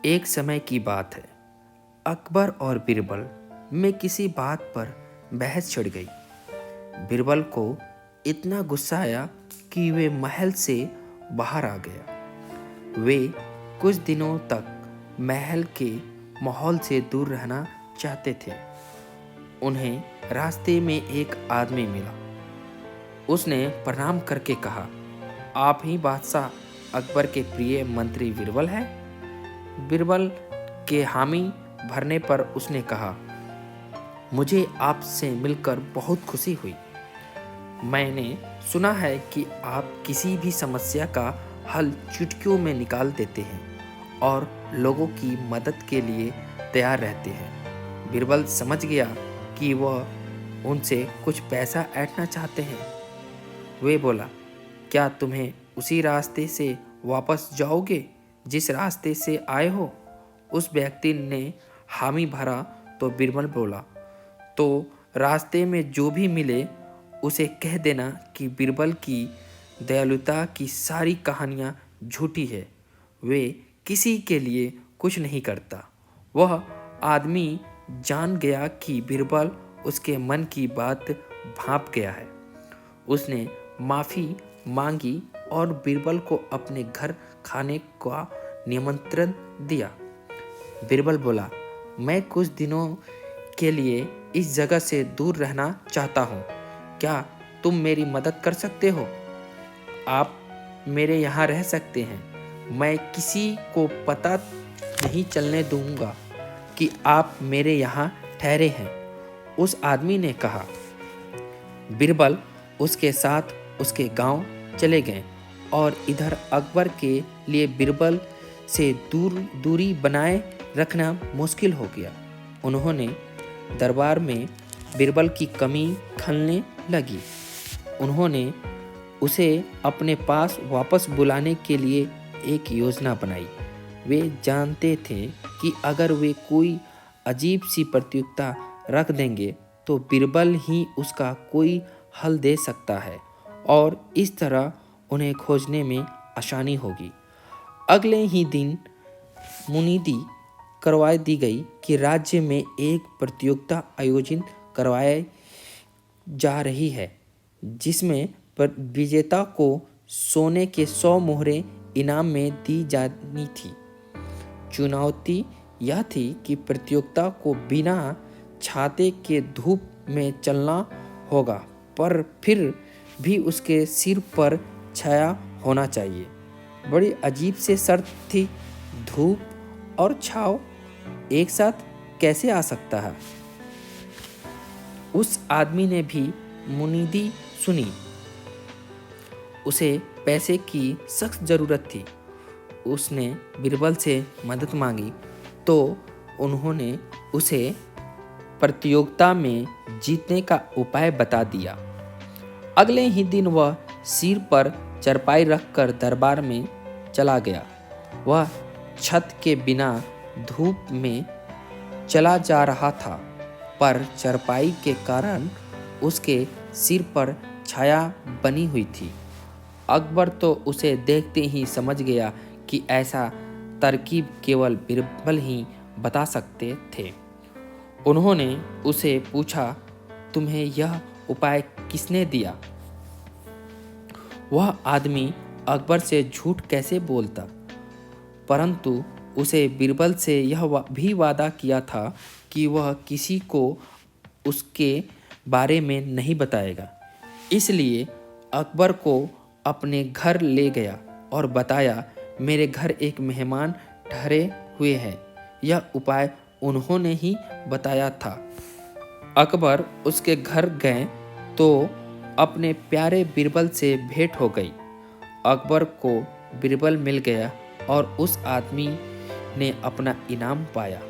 एक समय की बात है। अकबर और बीरबल में किसी बात पर बहस छिड़ गई। बीरबल को इतना गुस्सा आया कि वे महल से बाहर आ गया। वे कुछ दिनों तक महल के माहौल से दूर रहना चाहते थे। उन्हें रास्ते में एक आदमी मिला। उसने प्रणाम करके कहा, आप ही बादशाह अकबर के प्रिय मंत्री बीरबल हैं? बीरबल के हामी भरने पर उसने कहा, मुझे आपसे मिलकर बहुत खुशी हुई। मैंने सुना है कि आप किसी भी समस्या का हल चुटकियों में निकाल देते हैं और लोगों की मदद के लिए तैयार रहते हैं। बीरबल समझ गया कि वह उनसे कुछ पैसा ऐंठना चाहते हैं। वे बोला, क्या तुम्हें उसी रास्ते से वापस जाओगे जिस रास्ते से आए हो? उस व्यक्ति ने हामी भरा तो बीरबल बोला, तो रास्ते में जो भी मिले उसे कह देना कि बीरबल की दयालुता की सारी कहानियाँ झूठी है। वे किसी के लिए कुछ नहीं करता। वह आदमी जान गया कि बीरबल उसके मन की बात भांप गया है। उसने माफ़ी मांगी और बीरबल को अपने घर खाने का निमंत्रण दिया। बीरबल बोला, मैं कुछ दिनों के लिए इस जगह से दूर रहना चाहता हूँ। क्या तुम मेरी मदद कर सकते हो? आप मेरे यहाँ रह सकते हैं। मैं किसी को पता नहीं चलने दूंगा कि आप मेरे यहाँ ठहरे हैं। उस आदमी ने कहा। बीरबल उसके साथ उसके गांव चले गए और इधर अकबर के लिए बीरबल से दूरी बनाए रखना मुश्किल हो गया। उन्होंने दरबार में बीरबल की कमी खलने लगी। उन्होंने उसे अपने पास वापस बुलाने के लिए एक योजना बनाई। वे जानते थे कि अगर वे कोई अजीब सी प्रतियोगिता रख देंगे तो बीरबल ही उसका कोई हल दे सकता है और इस तरह उन्हें खोजने में आसानी होगी। अगले ही दिन मुनीदी करवा दी गई कि राज्य में एक प्रतियोगिता आयोजित करवाई जा रही है जिसमें विजेता को सोने के 100 मोहरें इनाम में दी जानी थी। चुनौती यह थी कि प्रतियोगिता को बिना छाते के धूप में चलना होगा, पर फिर भी उसके सिर पर छाया होना चाहिए। बड़ी अजीब से शर्त थी। धूप और छाव एक साथ कैसे आ सकता है? उस आदमी ने भी मुनीदी सुनी। उसे पैसे की सख्त ज़रूरत थी। उसने बीरबल से मदद मांगी तो उन्होंने उसे प्रतियोगिता में जीतने का उपाय बता दिया। अगले ही दिन वह सिर पर चारपाई रखकर दरबार में चला गया। वह छत के बिना धूप में चला जा रहा था, पर चारपाई के कारण उसके सिर पर छाया बनी हुई थी। अकबर तो उसे देखते ही समझ गया कि ऐसा तरकीब केवल बीरबल ही बता सकते थे। उन्होंने उसे पूछा, तुम्हें यह उपाय किसने दिया? वह आदमी अकबर से झूठ कैसे बोलता, परंतु उसे बीरबल से यह भी वादा किया था कि वह किसी को उसके बारे में नहीं बताएगा। इसलिए अकबर को अपने घर ले गया और बताया, मेरे घर एक मेहमान ठहरे हुए हैं। यह उपाय उन्होंने ही बताया था। अकबर उसके घर गए तो अपने प्यारे बीरबल से भेंट हो गई। अकबर को बीरबल मिल गया और उस आदमी ने अपना इनाम पाया।